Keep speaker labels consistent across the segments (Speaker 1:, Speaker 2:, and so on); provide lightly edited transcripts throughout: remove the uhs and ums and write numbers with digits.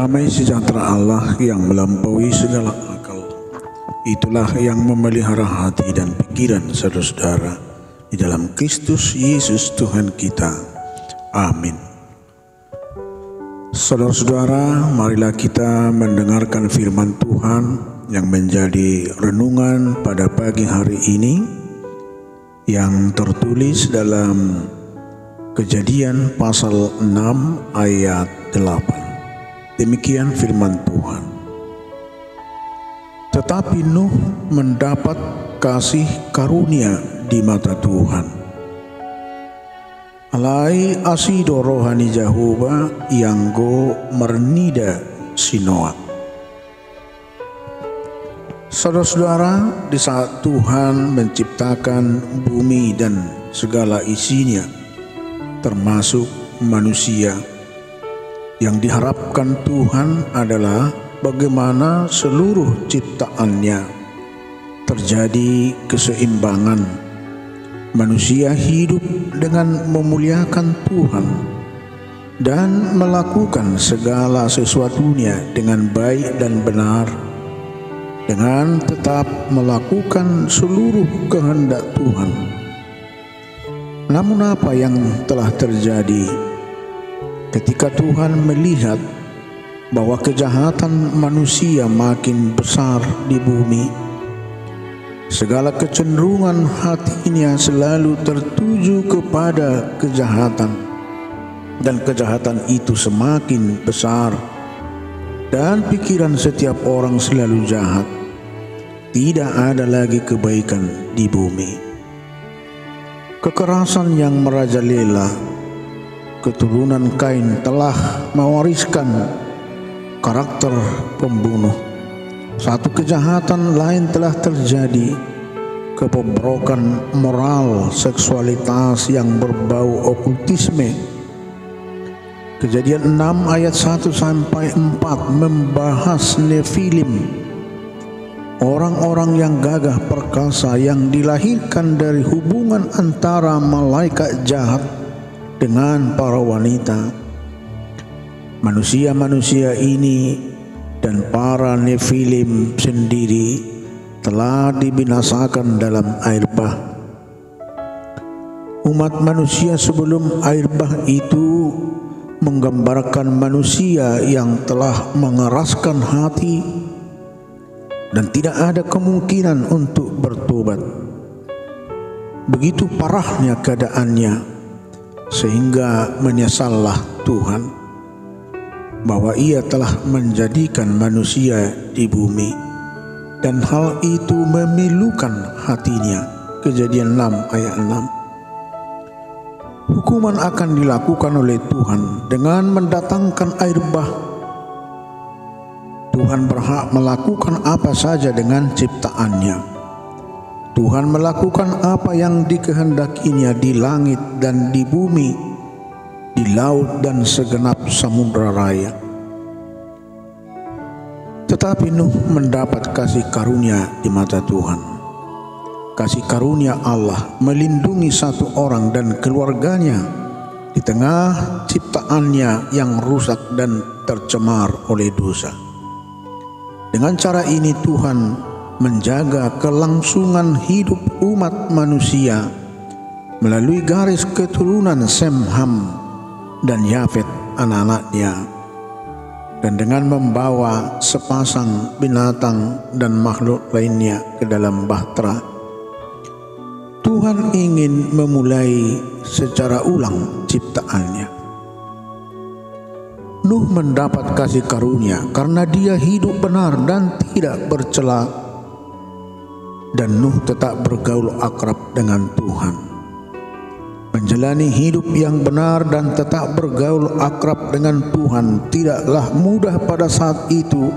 Speaker 1: Damai sejahtera Allah yang melampaui segala akal, itulah yang memelihara hati dan pikiran saudara-saudara di dalam Kristus Yesus Tuhan kita. Amin. Saudara-saudara, marilah kita mendengarkan firman Tuhan yang menjadi renungan pada pagi hari ini, yang tertulis dalam Kejadian pasal 6 ayat 8. Demikian firman Tuhan. Tetapi Nuh mendapat kasih karunia di mata Tuhan. Alai asido rohani Jehovah yang go mernida sinoa. Saudara-saudara, di saat Tuhan menciptakan bumi dan segala isinya, termasuk manusia, yang diharapkan Tuhan adalah bagaimana seluruh ciptaannya terjadi keseimbangan. Manusia hidup dengan memuliakan Tuhan dan melakukan segala sesuatunya dengan baik dan benar, dengan tetap melakukan seluruh kehendak Tuhan. Namun apa yang telah terjadi ketika Tuhan melihat bahwa kejahatan manusia makin besar di bumi? Segala kecenderungan hatinya selalu tertuju kepada kejahatan, dan kejahatan itu semakin besar, dan pikiran setiap orang selalu jahat. Tidak ada lagi kebaikan di bumi. Kekerasan yang merajalela. Keturunan Kain telah mewariskan karakter pembunuh. Satu kejahatan lain telah terjadi, kebobrokan moral seksualitas yang berbau okultisme. Kejadian 6 ayat 1-4 membahas Nefilim, orang-orang yang gagah perkasa yang dilahirkan dari hubungan antara malaikat jahat dengan para wanita. Manusia-manusia ini dan para Nefilim sendiri telah dibinasakan dalam air bah. Umat manusia sebelum air bah itu menggambarkan manusia yang telah mengeraskan hati dan tidak ada kemungkinan untuk bertobat. Begitu parahnya keadaannya, sehingga menyesallah Tuhan bahwa Ia telah menjadikan manusia di bumi, dan hal itu memilukan hatinya. Kejadian 6 ayat 6. Hukuman akan dilakukan oleh Tuhan dengan mendatangkan air bah. Tuhan berhak melakukan apa saja dengan ciptaannya. Tuhan melakukan apa yang dikehendakinya di langit dan di bumi, di laut dan segenap samudra raya. Tetapi Nuh mendapat kasih karunia di mata Tuhan. Kasih karunia Allah melindungi satu orang dan keluarganya di tengah ciptaannya yang rusak dan tercemar oleh dosa. Dengan cara ini Tuhan menjaga kelangsungan hidup umat manusia melalui garis keturunan Sem, Ham, dan Yafet anak-anaknya, dan dengan membawa sepasang binatang dan makhluk lainnya ke dalam bahtera. Tuhan ingin memulai secara ulang ciptaannya. Nuh mendapat kasih karunia karena dia hidup benar dan tidak bercela, dan Nuh tetap bergaul akrab dengan Tuhan. Menjalani hidup yang benar dan tetap bergaul akrab dengan Tuhan tidaklah mudah pada saat itu,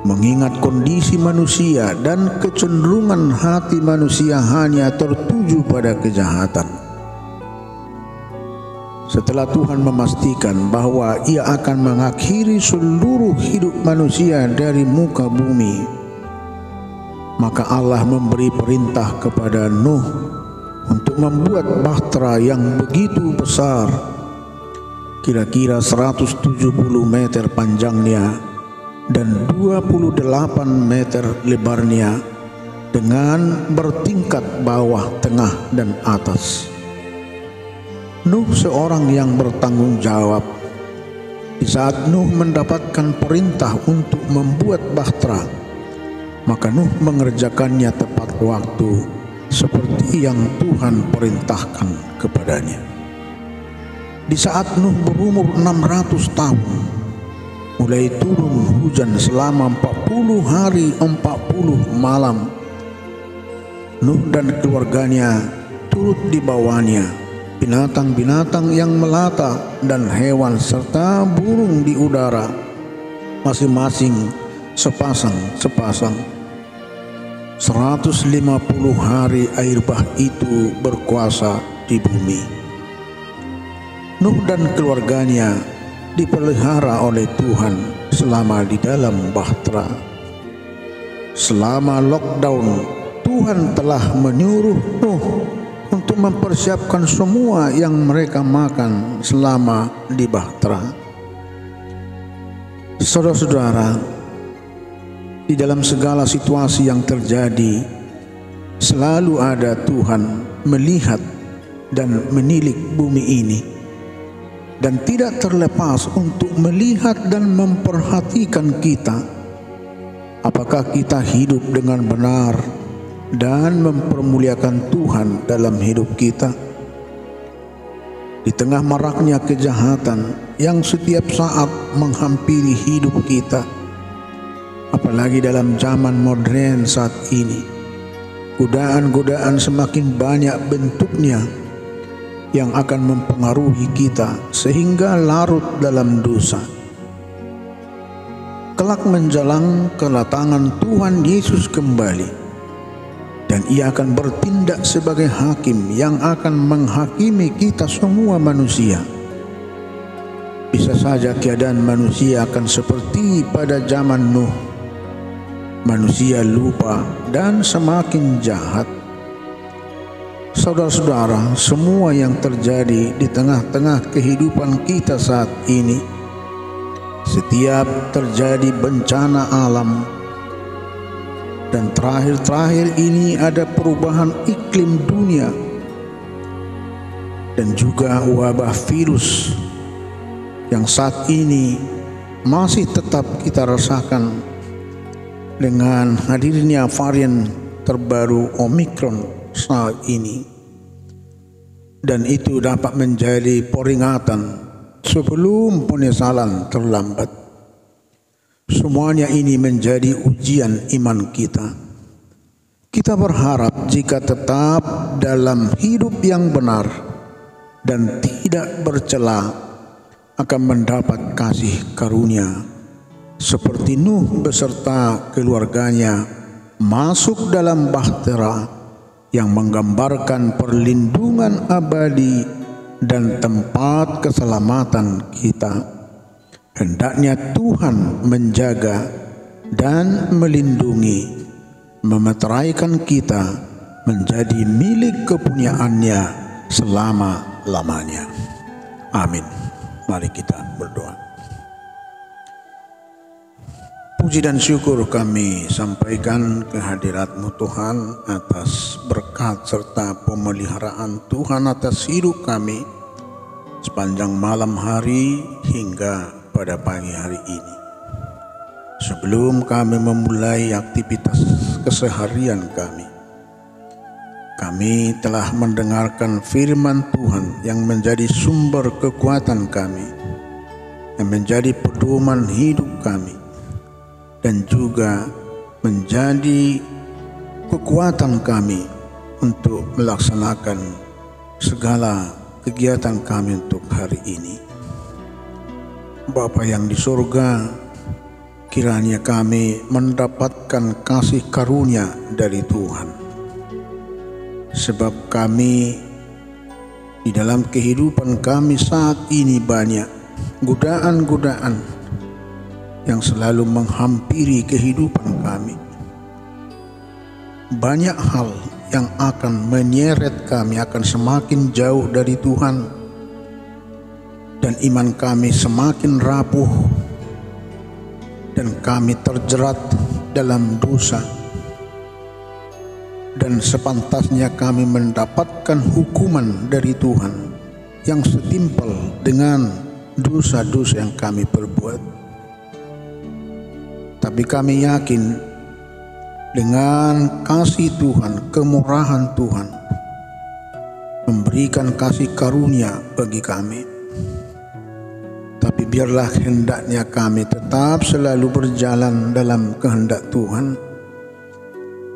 Speaker 1: mengingat kondisi manusia dan kecenderungan hati manusia hanya tertuju pada kejahatan. Setelah Tuhan memastikan bahwa Ia akan mengakhiri seluruh hidup manusia dari muka bumi, maka Allah memberi perintah kepada Nuh untuk membuat bahtera yang begitu besar kira-kira 170 meter panjangnya dan 28 meter lebarnya, dengan bertingkat bawah, tengah, dan atas. Nuh seorang yang bertanggung jawab. Di saat Nuh mendapatkan perintah untuk membuat bahtera, maka Nuh mengerjakannya tepat waktu seperti yang Tuhan perintahkan kepadanya. Di saat Nuh berumur 600 tahun, mulai turun hujan selama 40 hari 40 malam. Nuh dan keluarganya turut dibawanya binatang-binatang yang melata dan hewan serta burung di udara, masing-masing sepasang-sepasang. 150 hari air bah itu berkuasa di bumi. Nuh dan keluarganya dipelihara oleh Tuhan selama di dalam bahtera. Selama lockdown, Tuhan telah menyuruh Nuh untuk mempersiapkan semua yang mereka makan selama di bahtera. Saudara-saudara, di dalam segala situasi yang terjadi, selalu ada Tuhan melihat dan menilik bumi ini, dan tidak terlepas untuk melihat dan memperhatikan kita. Apakah kita hidup dengan benar dan mempermuliakan Tuhan dalam hidup kita? Di tengah maraknya kejahatan yang setiap saat menghampiri hidup kita, apalagi dalam zaman modern saat ini, godaan-godaan semakin banyak bentuknya yang akan mempengaruhi kita sehingga larut dalam dosa. Kelak menjelang kedatangan Tuhan Yesus kembali, dan Ia akan bertindak sebagai hakim yang akan menghakimi kita semua manusia. Bisa saja keadaan manusia akan seperti pada zaman Nuh. Manusia lupa dan semakin jahat. Saudara-saudara, semua yang terjadi di tengah-tengah kehidupan kita saat ini, setiap terjadi bencana alam, dan terakhir-terakhir ini ada perubahan iklim dunia, dan juga wabah virus yang saat ini masih tetap kita rasakan dengan hadirnya varian terbaru Omikron saat ini. Dan itu dapat menjadi peringatan sebelum penyesalan terlambat. Semuanya ini menjadi ujian iman kita. Kita berharap jika tetap dalam hidup yang benar dan tidak bercela, akan mendapat kasih karunia seperti Nuh beserta keluarganya masuk dalam bahtera yang menggambarkan perlindungan abadi dan tempat keselamatan kita. Hendaknya Tuhan menjaga dan melindungi, memeteraikan kita menjadi milik kepunyaannya selama-lamanya. Amin. Mari kita berdoa. Puji dan syukur kami sampaikan kehadirat-Mu Tuhan atas berkat serta pemeliharaan Tuhan atas hidup kami sepanjang malam hari hingga pada pagi hari ini. Sebelum kami memulai aktivitas keseharian kami telah mendengarkan firman Tuhan yang menjadi sumber kekuatan kami, yang menjadi pedoman hidup kami, dan juga menjadi kekuatan kami untuk melaksanakan segala kegiatan kami untuk hari ini. Bapa yang di surga, kiranya kami mendapatkan kasih karunia dari Tuhan. Sebab kami di dalam kehidupan kami saat ini banyak godaan-godaan yang selalu menghampiri kehidupan kami. Banyak hal yang akan menyeret kami akan semakin jauh dari Tuhan. dan iman kami semakin rapuh, dan kami terjerat dalam dosa, dan sepantasnya kami mendapatkan hukuman dari Tuhan yang setimpal dengan dosa-dosa yang kami perbuat. Tapi kami yakin dengan kasih Tuhan, kemurahan Tuhan memberikan kasih karunia bagi kami. Tapi biarlah hendaknya kami tetap selalu berjalan dalam kehendak Tuhan.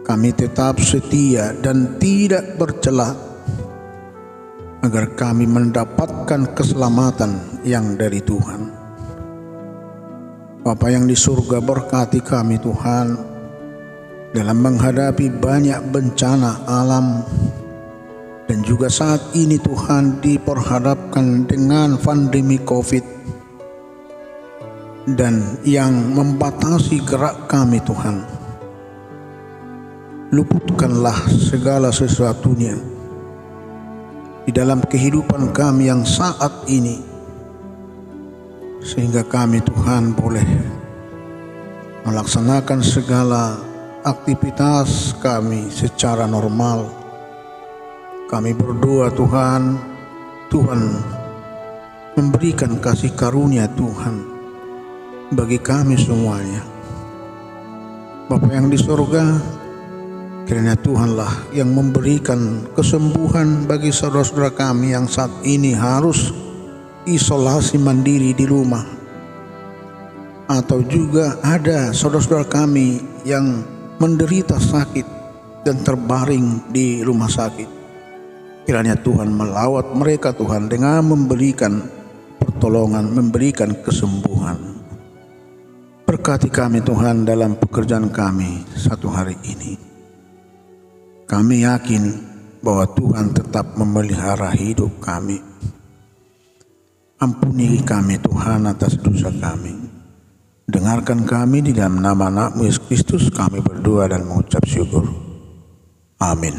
Speaker 1: Kami tetap setia dan tidak bercela, agar kami mendapatkan keselamatan yang dari Tuhan. Bapa yang di surga, berkati kami Tuhan dalam menghadapi banyak bencana alam, dan juga saat ini Tuhan diperhadapkan dengan pandemi COVID dan yang membatasi gerak kami Tuhan. Luputkanlah segala sesuatunya di dalam kehidupan kami yang saat ini, sehingga kami Tuhan boleh melaksanakan segala aktivitas kami secara normal. Kami berdoa Tuhan, Tuhan memberikan kasih karunia Tuhan bagi kami semuanya. Bapa yang di surga, kiranya Tuhanlah yang memberikan kesembuhan bagi saudara-saudara kami yang saat ini harus isolasi mandiri di rumah, atau juga ada saudara-saudara kami yang menderita sakit dan terbaring di rumah sakit. Kiranya Tuhan melawat mereka Tuhan dengan memberikan pertolongan, memberikan kesembuhan. Berkati kami Tuhan dalam pekerjaan kami satu hari ini. Kami yakin bahwa Tuhan tetap memelihara hidup kami. Ampuni kami Tuhan atas dosa kami. Dengarkan kami di dalam nama Yesus Kristus kami berdoa dan mengucap syukur. Amin.